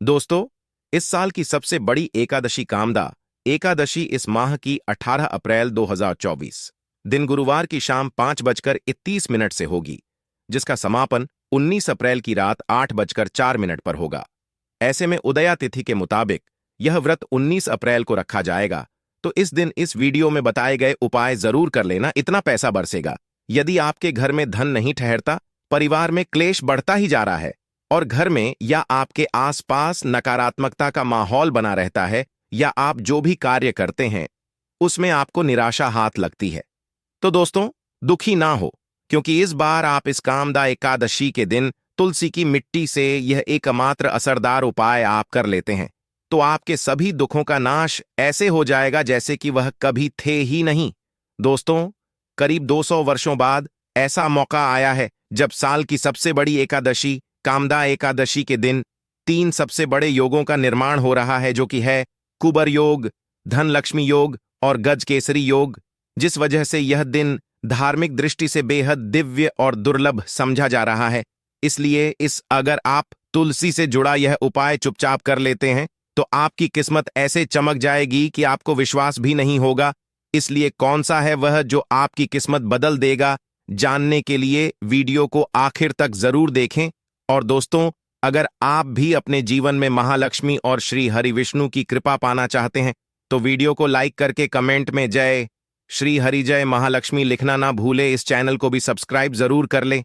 दोस्तों, इस साल की सबसे बड़ी एकादशी कामदा एकादशी इस माह की 18 अप्रैल 2024 दिन गुरुवार की शाम 5:31 से होगी, जिसका समापन 19 अप्रैल की रात 8:04 पर होगा। ऐसे में उदया तिथि के मुताबिक यह व्रत 19 अप्रैल को रखा जाएगा, तो इस दिन इस वीडियो में बताए गए उपाय जरूर कर लेना, इतना पैसा बरसेगा। यदि आपके घर में धन नहीं ठहरता, परिवार में क्लेश बढ़ता ही जा रहा है और घर में या आपके आसपास नकारात्मकता का माहौल बना रहता है, या आप जो भी कार्य करते हैं उसमें आपको निराशा हाथ लगती है, तो दोस्तों दुखी ना हो, क्योंकि इस बार आप इस कामदा एकादशी के दिन तुलसी की मिट्टी से यह एकमात्र असरदार उपाय आप कर लेते हैं, तो आपके सभी दुखों का नाश ऐसे हो जाएगा जैसे कि वह कभी थे ही नहीं। दोस्तों, करीब 200 वर्षों बाद ऐसा मौका आया है जब साल की सबसे बड़ी एकादशी कामदा एकादशी के दिन 3 सबसे बड़े योगों का निर्माण हो रहा है, जो कि है कुबर योग, धन लक्ष्मी योग और गज केसरी योग, जिस वजह से यह दिन धार्मिक दृष्टि से बेहद दिव्य और दुर्लभ समझा जा रहा है। इसलिए अगर आप तुलसी से जुड़ा यह उपाय चुपचाप कर लेते हैं तो आपकी किस्मत ऐसे चमक जाएगी कि आपको विश्वास भी नहीं होगा। इसलिए कौन सा है वह जो आपकी किस्मत बदल देगा, जानने के लिए वीडियो को आखिर तक जरूर देखें। और दोस्तों, अगर आप भी अपने जीवन में महालक्ष्मी और श्री हरि विष्णु की कृपा पाना चाहते हैं तो वीडियो को लाइक करके कमेंट में जय श्री हरि जय महालक्ष्मी लिखना ना भूले। इस चैनल को भी सब्सक्राइब जरूर कर ले।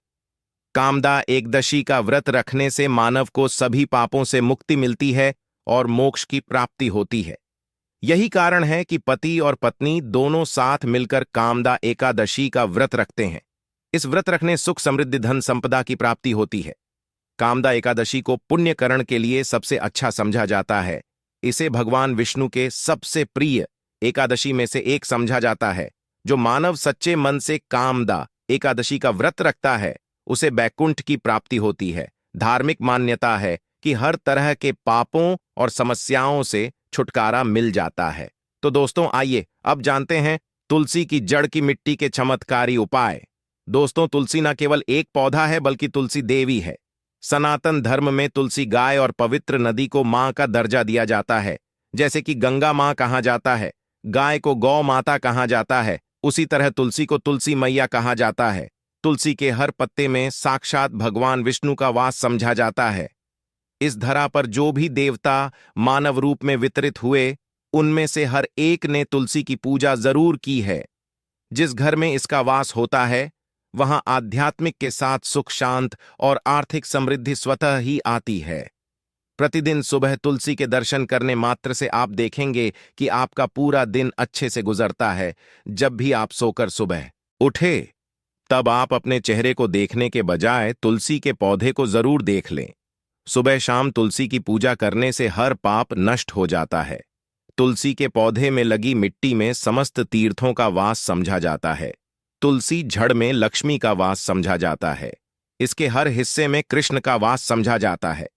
कामदा एकदशी का व्रत रखने से मानव को सभी पापों से मुक्ति मिलती है और मोक्ष की प्राप्ति होती है। यही कारण है कि पति और पत्नी दोनों साथ मिलकर कामदा एकादशी का व्रत रखते हैं। इस व्रत रखने सुख समृद्धि धन संपदा की प्राप्ति होती है। कामदा एकादशी को पुण्यकरण के लिए सबसे अच्छा समझा जाता है। इसे भगवान विष्णु के सबसे प्रिय एकादशी में से एक समझा जाता है। जो मानव सच्चे मन से कामदा एकादशी का व्रत रखता है उसे बैकुंठ की प्राप्ति होती है। धार्मिक मान्यता है कि हर तरह के पापों और समस्याओं से छुटकारा मिल जाता है। तो दोस्तों, आइए अब जानते हैं तुलसी की जड़ की मिट्टी के चमत्कारी उपाय। दोस्तों, तुलसी न केवल एक पौधा है बल्कि तुलसी देवी है। सनातन धर्म में तुलसी गाय और पवित्र नदी को मां का दर्जा दिया जाता है। जैसे कि गंगा मां कहा जाता है, गाय को गौ माता कहा जाता है, उसी तरह तुलसी को तुलसी मैया कहा जाता है। तुलसी के हर पत्ते में साक्षात भगवान विष्णु का वास समझा जाता है। इस धरा पर जो भी देवता मानव रूप में वितरित हुए, उनमें से हर एक ने तुलसी की पूजा जरूर की है। जिस घर में इसका वास होता है वहां आध्यात्मिक के साथ सुख शांत और आर्थिक समृद्धि स्वतः ही आती है। प्रतिदिन सुबह तुलसी के दर्शन करने मात्र से आप देखेंगे कि आपका पूरा दिन अच्छे से गुजरता है। जब भी आप सोकर सुबह उठे तब आप अपने चेहरे को देखने के बजाय तुलसी के पौधे को जरूर देख लें। सुबह शाम तुलसी की पूजा करने से हर पाप नष्ट हो जाता है। तुलसी के पौधे में लगी मिट्टी में समस्त तीर्थों का वास समझा जाता है। तुलसी जड़ में लक्ष्मी का वास समझा जाता है। इसके हर हिस्से में कृष्ण का वास समझा जाता है।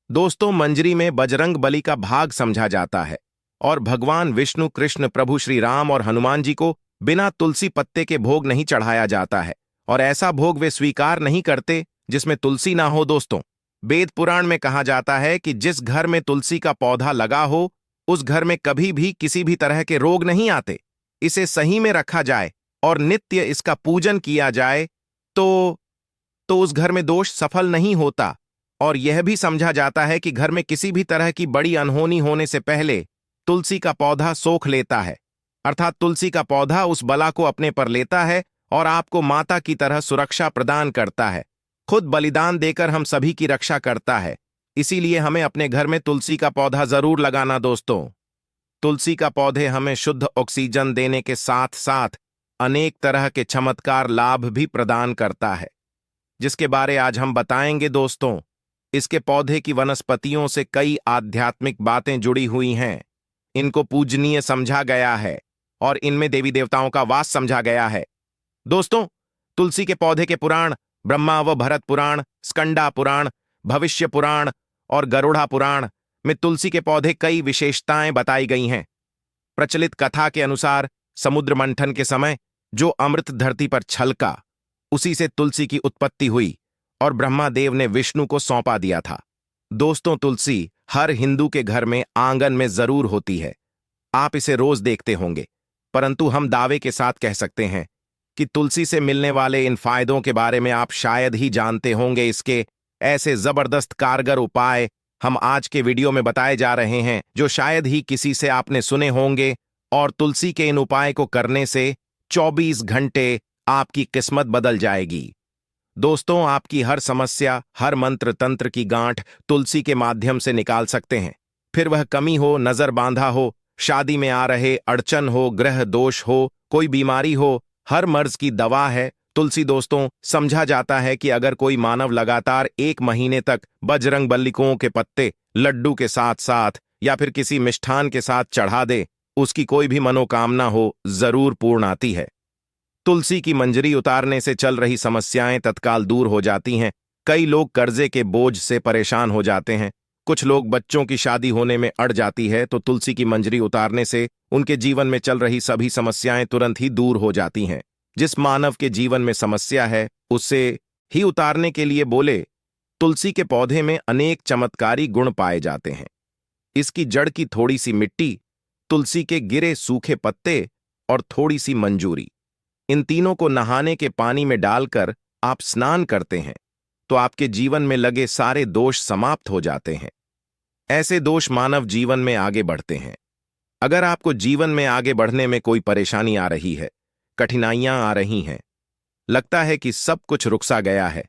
दोस्तों, मंजरी में बजरंग बली का भाग समझा जाता है और भगवान विष्णु, कृष्ण, प्रभु श्री राम और हनुमान जी को बिना तुलसी पत्ते के भोग नहीं चढ़ाया जाता है, और ऐसा भोग वे स्वीकार नहीं करते जिसमें तुलसी ना हो। दोस्तों, वेद पुराण में कहा जाता है कि जिस घर में तुलसी का पौधा लगा हो उस घर में कभी भी किसी भी तरह के रोग नहीं आते। इसे सही में रखा जाए और नित्य इसका पूजन किया जाए तो उस घर में दोष सफल नहीं होता। और यह भी समझा जाता है कि घर में किसी भी तरह की बड़ी अनहोनी होने से पहले तुलसी का पौधा सोख लेता है, अर्थात तुलसी का पौधा उस बला को अपने पर लेता है और आपको माता की तरह सुरक्षा प्रदान करता है। खुद बलिदान देकर हम सभी की रक्षा करता है। इसीलिए हमें अपने घर में तुलसी का पौधा जरूर लगाना। दोस्तों, तुलसी का पौधे हमें शुद्ध ऑक्सीजन देने के साथ साथ अनेक तरह के चमत्कार लाभ भी प्रदान करता है, जिसके बारे आज हम बताएंगे। दोस्तों, इसके पौधे की वनस्पतियों से कई आध्यात्मिक बातें जुड़ी हुई हैं। इनको पूजनीय समझा गया है और इनमें देवी देवताओं का वास समझा गया है। दोस्तों, तुलसी के पौधे के पुराण ब्रह्मा व भरत पुराण, स्कंदा पुराण, भविष्य पुराण और गरुड़ा पुराण में तुलसी के पौधे कई विशेषताएं बताई गई हैं। प्रचलित कथा के अनुसार समुद्र मंथन के समय जो अमृत धरती पर छलका, उसी से तुलसी की उत्पत्ति हुई और ब्रह्मा देव ने विष्णु को सौंपा दिया था। दोस्तों, तुलसी हर हिंदू के घर में आंगन में जरूर होती है। आप इसे रोज देखते होंगे, परंतु हम दावे के साथ कह सकते हैं कि तुलसी से मिलने वाले इन फायदों के बारे में आप शायद ही जानते होंगे। इसके ऐसे जबरदस्त कारगर उपाय हम आज के वीडियो में बताए जा रहे हैं जो शायद ही किसी से आपने सुने होंगे, और तुलसी के इन उपाय को करने से 24 घंटे आपकी किस्मत बदल जाएगी। दोस्तों, आपकी हर समस्या, हर मंत्र तंत्र की गांठ तुलसी के माध्यम से निकाल सकते हैं। फिर वह कमी हो, नजर बांधा हो, शादी में आ रहे अड़चन हो, ग्रह दोष हो, कोई बीमारी हो, हर मर्ज की दवा है तुलसी। दोस्तों, समझा जाता है कि अगर कोई मानव लगातार 1 महीने तक बजरंग बल्लिकों के पत्ते लड्डू के साथ साथ या फिर किसी मिष्ठान के साथ चढ़ा दे, उसकी कोई भी मनोकामना हो जरूर पूर्ण आती है। तुलसी की मंजरी उतारने से चल रही समस्याएं तत्काल दूर हो जाती हैं। कई लोग कर्जे के बोझ से परेशान हो जाते हैं, कुछ लोग बच्चों की शादी होने में अड़ जाती है, तो तुलसी की मंजरी उतारने से उनके जीवन में चल रही सभी समस्याएं तुरंत ही दूर हो जाती हैं। जिस मानव के जीवन में समस्या है उससे ही उतारने के लिए बोले, तुलसी के पौधे में अनेक चमत्कारी गुण पाए जाते हैं। इसकी जड़ की थोड़ी सी मिट्टी, तुलसी के गिरे सूखे पत्ते और थोड़ी सी मंजूरी, इन तीनों को नहाने के पानी में डालकर आप स्नान करते हैं तो आपके जीवन में लगे सारे दोष समाप्त हो जाते हैं। ऐसे दोष मानव जीवन में आगे बढ़ते हैं। अगर आपको जीवन में आगे बढ़ने में कोई परेशानी आ रही है, कठिनाइयां आ रही हैं, लगता है कि सब कुछ रुकसा गया है,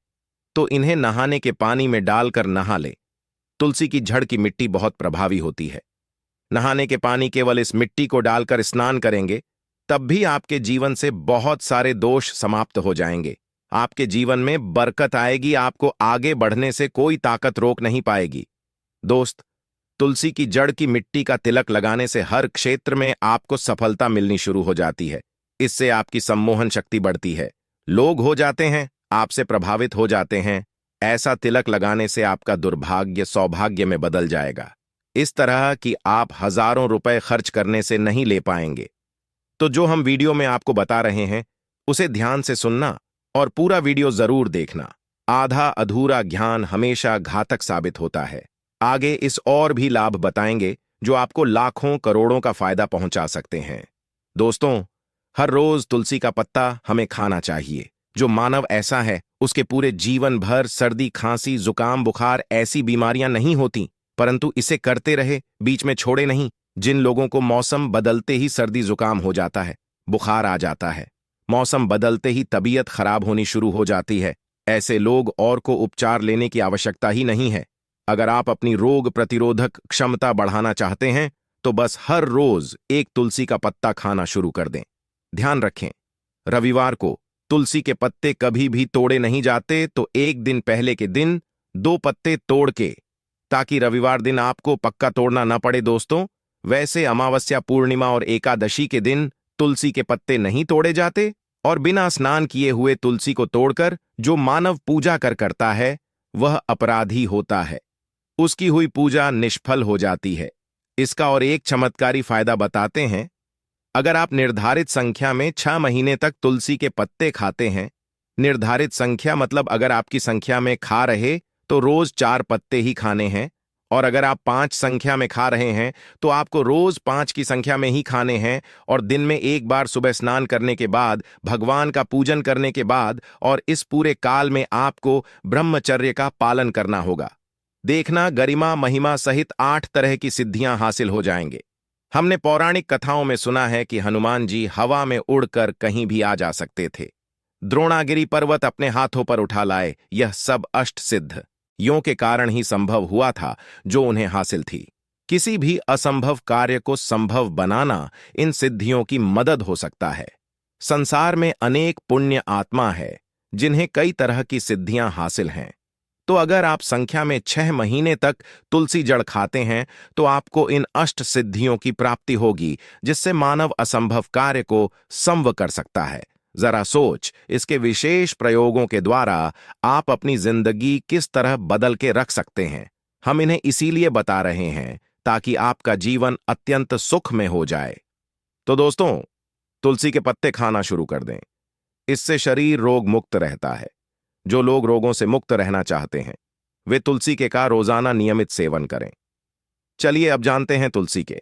तो इन्हें नहाने के पानी में डालकर नहा ले। तुलसी की जड़ की मिट्टी बहुत प्रभावी होती है। नहाने के पानी केवल इस मिट्टी को डालकर स्नान करेंगे तब भी आपके जीवन से बहुत सारे दोष समाप्त हो जाएंगे। आपके जीवन में बरकत आएगी, आपको आगे बढ़ने से कोई ताकत रोक नहीं पाएगी। दोस्त, तुलसी की जड़ की मिट्टी का तिलक लगाने से हर क्षेत्र में आपको सफलता मिलनी शुरू हो जाती है। इससे आपकी सम्मोहन शक्ति बढ़ती है, लोग हो जाते हैं आपसे प्रभावित हो जाते हैं। ऐसा तिलक लगाने से आपका दुर्भाग्य सौभाग्य में बदल जाएगा, इस तरह कि आप हजारों रुपए खर्च करने से नहीं ले पाएंगे। तो जो हम वीडियो में आपको बता रहे हैं उसे ध्यान से सुनना और पूरा वीडियो जरूर देखना। आधा अधूरा ज्ञान हमेशा घातक साबित होता है। आगे इस और भी लाभ बताएंगे जो आपको लाखों करोड़ों का फायदा पहुंचा सकते हैं। दोस्तों, हर रोज तुलसी का पत्ता हमें खाना चाहिए। जो मानव ऐसा है उसके पूरे जीवन भर सर्दी, खांसी, जुकाम, बुखार ऐसी बीमारियां नहीं होती, परंतु इसे करते रहे, बीच में छोड़े नहीं। जिन लोगों को मौसम बदलते ही सर्दी जुकाम हो जाता है, बुखार आ जाता है, मौसम बदलते ही तबीयत खराब होनी शुरू हो जाती है, ऐसे लोग और को उपचार लेने की आवश्यकता ही नहीं है। अगर आप अपनी रोग प्रतिरोधक क्षमता बढ़ाना चाहते हैं तो बस हर रोज एक तुलसी का पत्ता खाना शुरू कर दें। ध्यान रखें, रविवार को तुलसी के पत्ते कभी भी तोड़े नहीं जाते, तो एक दिन पहले के दिन 2 पत्ते तोड़ के, ताकि रविवार दिन आपको पक्का तोड़ना न पड़े। दोस्तों, वैसे अमावस्या, पूर्णिमा और एकादशी के दिन तुलसी के पत्ते नहीं तोड़े जाते, और बिना स्नान किए हुए तुलसी को तोड़कर जो मानव पूजा करता है वह अपराधी होता है, उसकी हुई पूजा निष्फल हो जाती है। इसका और एक चमत्कारी फायदा बताते हैं। अगर आप निर्धारित संख्या में 6 महीने तक तुलसी के पत्ते खाते हैं, निर्धारित संख्या मतलब अगर आपकी संख्या में खा रहे तो रोज 4 पत्ते ही खाने हैं, और अगर आप 5 संख्या में खा रहे हैं तो आपको रोज 5 की संख्या में ही खाने हैं, और दिन में एक बार सुबह स्नान करने के बाद, भगवान का पूजन करने के बाद, और इस पूरे काल में आपको ब्रह्मचर्य का पालन करना होगा। देखना, गरिमा महिमा सहित 8 तरह की सिद्धियां हासिल हो जाएंगे। हमने पौराणिक कथाओं में सुना है कि हनुमान जी हवा में उड़कर कहीं भी आ जा सकते थे, द्रोणागिरी पर्वत अपने हाथों पर उठा लाए। यह सब अष्ट सिद्ध यों के कारण ही संभव हुआ था जो उन्हें हासिल थी। किसी भी असंभव कार्य को संभव बनाना इन सिद्धियों की मदद हो सकता है। संसार में अनेक पुण्य आत्मा है जिन्हें कई तरह की सिद्धियां हासिल हैं। तो अगर आप संख्या में 6 महीने तक तुलसी जड़ खाते हैं तो आपको इन अष्ट सिद्धियों की प्राप्ति होगी, जिससे मानव असंभव कार्य को संभव कर सकता है। जरा सोच, इसके विशेष प्रयोगों के द्वारा आप अपनी जिंदगी किस तरह बदल के रख सकते हैं। हम इन्हें इसीलिए बता रहे हैं ताकि आपका जीवन अत्यंत सुख में हो जाए। तो दोस्तों, तुलसी के पत्ते खाना शुरू कर दें। इससे शरीर रोग मुक्त रहता है। जो लोग रोगों से मुक्त रहना चाहते हैं वे तुलसी के का रोजाना नियमित सेवन करें। चलिए अब जानते हैं तुलसी के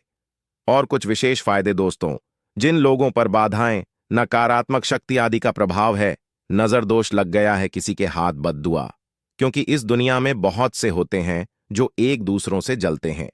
और कुछ विशेष फायदे। दोस्तों, जिन लोगों पर बाधाएं, नकारात्मक शक्ति आदि का प्रभाव है, नजर दोष लग गया है, किसी के हाथ बद्दुआ, क्योंकि इस दुनिया में बहुत से होते हैं जो एक दूसरों से जलते हैं।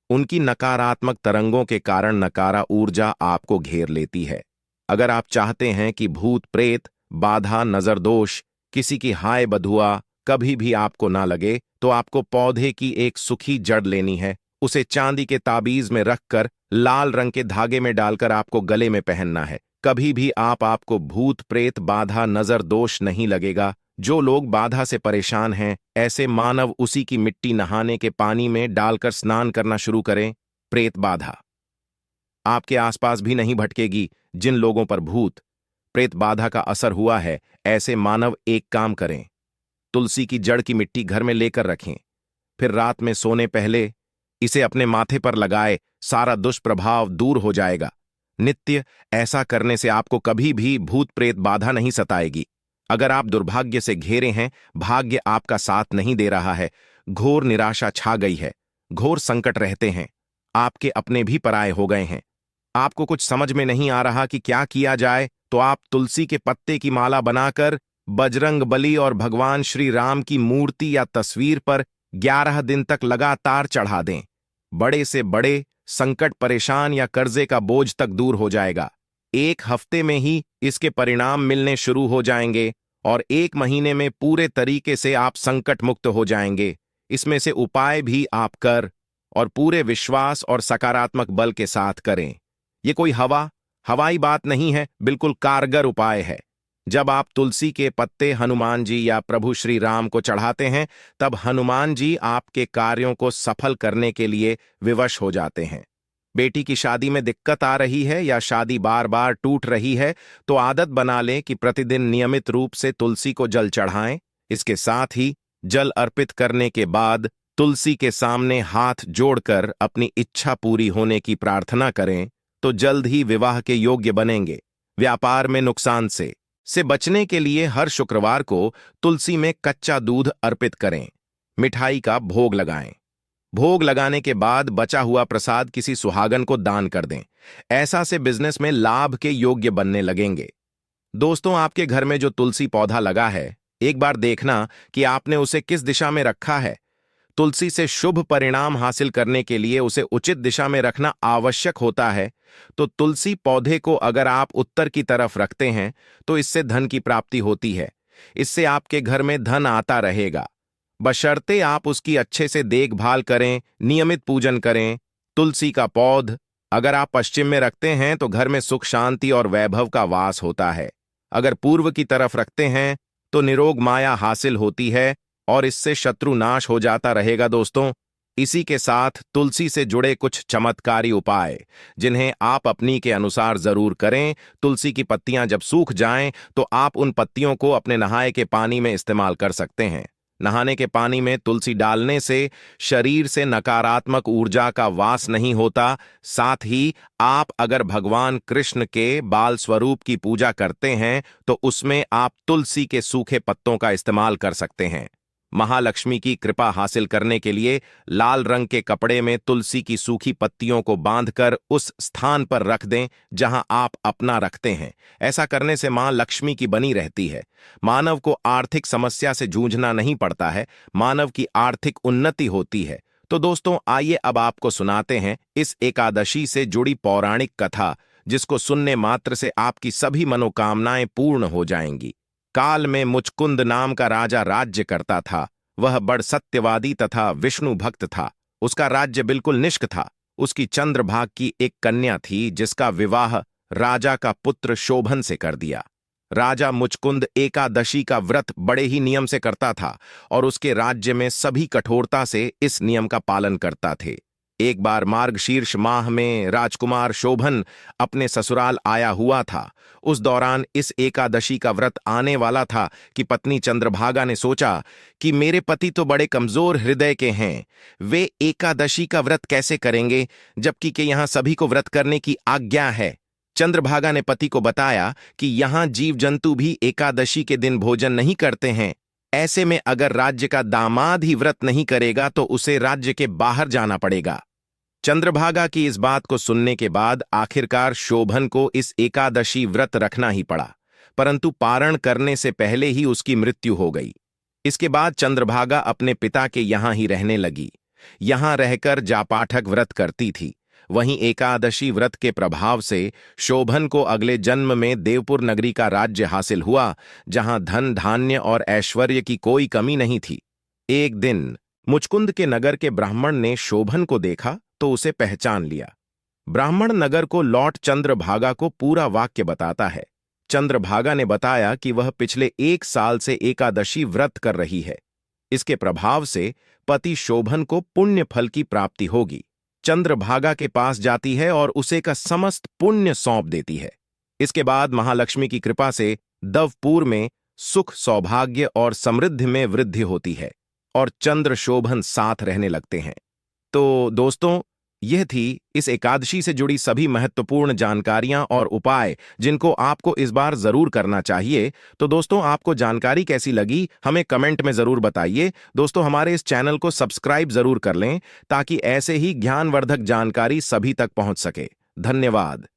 उनकी नकारात्मक तरंगों के कारण नकारा ऊर्जा आपको घेर लेती है। अगर आप चाहते हैं कि भूत प्रेत, बाधा, नजर दोष, किसी की हाय बधुआ कभी भी आपको ना लगे, तो आपको पौधे की एक सूखी जड़ लेनी है। उसे चांदी के ताबीज में रखकर लाल रंग के धागे में डालकर आपको गले में पहनना है। कभी भी आपको भूत प्रेत, बाधा, नजर दोष नहीं लगेगा। जो लोग बाधा से परेशान हैं, ऐसे मानव उसी की मिट्टी नहाने के पानी में डालकर स्नान करना शुरू करें। प्रेत बाधा आपके आसपास भी नहीं भटकेगी। जिन लोगों पर भूत प्रेत बाधा का असर हुआ है, ऐसे मानव एक काम करें, तुलसी की जड़ की मिट्टी घर में लेकर रखें, फिर रात में सोने पहले इसे अपने माथे पर लगाए, सारा दुष्प्रभाव दूर हो जाएगा। नित्य ऐसा करने से आपको कभी भी भूत प्रेत बाधा नहीं सताएगी। अगर आप दुर्भाग्य से घेरे हैं, भाग्य आपका साथ नहीं दे रहा है, घोर निराशा छा गई है, घोर संकट रहते हैं, आपके अपने भी पराये हो गए हैं, आपको कुछ समझ में नहीं आ रहा कि क्या किया जाए, तो आप तुलसी के पत्ते की माला बनाकर बजरंग बली और भगवान श्री राम की मूर्ति या तस्वीर पर 11 दिन तक लगातार चढ़ा दें। बड़े से बड़े संकट, परेशान या कर्जे का बोझ तक दूर हो जाएगा। 1 हफ्ते में ही इसके परिणाम मिलने शुरू हो जाएंगे और 1 महीने में पूरे तरीके से आप संकट मुक्त हो जाएंगे। इसमें से उपाय भी आप कर और पूरे विश्वास और सकारात्मक बल के साथ करें। ये कोई हवाई बात नहीं है, बिल्कुल कारगर उपाय है। जब आप तुलसी के पत्ते हनुमान जी या प्रभु श्री राम को चढ़ाते हैं, तब हनुमान जी आपके कार्यों को सफल करने के लिए विवश हो जाते हैं। बेटी की शादी में दिक्कत आ रही है या शादी बार बार टूट रही है, तो आदत बना लें कि प्रतिदिन नियमित रूप से तुलसी को जल चढ़ाएं। इसके साथ ही जल अर्पित करने के बाद तुलसी के सामने हाथ जोड़कर अपनी इच्छा पूरी होने की प्रार्थना करें, तो जल्द ही विवाह के योग्य बनेंगे। व्यापार में नुकसान से बचने के लिए हर शुक्रवार को तुलसी में कच्चा दूध अर्पित करें। मिठाई का भोग लगाएं। भोग लगाने के बाद बचा हुआ प्रसाद किसी सुहागन को दान कर दें। ऐसा से बिजनेस में लाभ के योग्य बनने लगेंगे। दोस्तों, आपके घर में जो तुलसी पौधा लगा है, एक बार देखना कि आपने उसे किस दिशा में रखा है। तुलसी से शुभ परिणाम हासिल करने के लिए उसे उचित दिशा में रखना आवश्यक होता है। तो तुलसी पौधे को अगर आप उत्तर की तरफ रखते हैं, तो इससे धन की प्राप्ति होती है। इससे आपके घर में धन आता रहेगा, बशर्ते आप उसकी अच्छे से देखभाल करें, नियमित पूजन करें। तुलसी का पौध अगर आप पश्चिम में रखते हैं, तो घर में सुख, शांति और वैभव का वास होता है। अगर पूर्व की तरफ रखते हैं, तो निरोग माया हासिल होती है और इससे शत्रु नाश हो जाता रहेगा। दोस्तों, इसी के साथ तुलसी से जुड़े कुछ चमत्कारी उपाय, जिन्हें आप अपनी के अनुसार जरूर करें। तुलसी की पत्तियां जब सूख जाएं, तो आप उन पत्तियों को अपने नहाए के पानी में इस्तेमाल कर सकते हैं। नहाने के पानी में तुलसी डालने से शरीर से नकारात्मक ऊर्जा का वास नहीं होता। साथ ही आप अगर भगवान कृष्ण के बाल स्वरूप की पूजा करते हैं, तो उसमें आप तुलसी के सूखे पत्तों का इस्तेमाल कर सकते हैं। महालक्ष्मी की कृपा हासिल करने के लिए लाल रंग के कपड़े में तुलसी की सूखी पत्तियों को बांधकर उस स्थान पर रख दें जहां आप अपना रखते हैं। ऐसा करने से मां लक्ष्मी की बनी रहती है। मानव को आर्थिक समस्या से जूझना नहीं पड़ता है, मानव की आर्थिक उन्नति होती है। तो दोस्तों, आइए अब आपको सुनाते हैं इस एकादशी से जुड़ी पौराणिक कथा, जिसको सुनने मात्र से आपकी सभी मनोकामनाएं पूर्ण हो जाएंगी। काल में मुचकुंद नाम का राजा राज्य करता था। वह बड़ सत्यवादी तथा विष्णु भक्त था। उसका राज्य बिल्कुल निष्क था। उसकी चंद्रभाग की एक कन्या थी, जिसका विवाह राजा का पुत्र शोभन से कर दिया। राजा मुचकुंद एकादशी का व्रत बड़े ही नियम से करता था और उसके राज्य में सभी कठोरता से इस नियम का पालन करता थे। एक बार मार्गशीर्ष माह में राजकुमार शोभन अपने ससुराल आया हुआ था। उस दौरान इस एकादशी का व्रत आने वाला था कि पत्नी चंद्रभागा ने सोचा कि मेरे पति तो बड़े कमजोर हृदय के हैं, वे एकादशी का व्रत कैसे करेंगे, जबकि के यहाँ सभी को व्रत करने की आज्ञा है। चंद्रभागा ने पति को बताया कि यहाँ जीव जंतु भी एकादशी के दिन भोजन नहीं करते हैं। ऐसे में अगर राज्य का दामाद ही व्रत नहीं करेगा, तो उसे राज्य के बाहर जाना पड़ेगा। चंद्रभागा की इस बात को सुनने के बाद आखिरकार शोभन को इस एकादशी व्रत रखना ही पड़ा, परंतु पारण करने से पहले ही उसकी मृत्यु हो गई। इसके बाद चंद्रभागा अपने पिता के यहां ही रहने लगी। यहां रहकर जापाठक व्रत करती थी। वहीं एकादशी व्रत के प्रभाव से शोभन को अगले जन्म में देवपुर नगरी का राज्य हासिल हुआ, जहां धन धान्य और ऐश्वर्य की कोई कमी नहीं थी। एक दिन मुचकुंद के नगर के ब्राह्मण ने शोभन को देखा तो उसे पहचान लिया। ब्राह्मण नगर को लौट चंद्रभागा को पूरा वाक्य बताता है। चंद्रभागा ने बताया कि वह पिछले 1 साल से एकादशी व्रत कर रही है। इसके प्रभाव से पति शोभन को पुण्य फल की प्राप्ति होगी। चंद्रभागा के पास जाती है और उसे का समस्त पुण्य सौंप देती है। इसके बाद महालक्ष्मी की कृपा से दवपुर में सुख, सौभाग्य और समृद्धि में वृद्धि होती है और चंद्र शोभन साथ रहने लगते हैं। तो दोस्तों, यह थी इस एकादशी से जुड़ी सभी महत्वपूर्ण जानकारियां और उपाय जिनको आपको इस बार जरूर करना चाहिए। तो दोस्तों, आपको जानकारी कैसी लगी हमें कमेंट में जरूर बताइए। दोस्तों, हमारे इस चैनल को सब्सक्राइब जरूर कर लें ताकि ऐसे ही ज्ञानवर्धक जानकारी सभी तक पहुंच सके। धन्यवाद।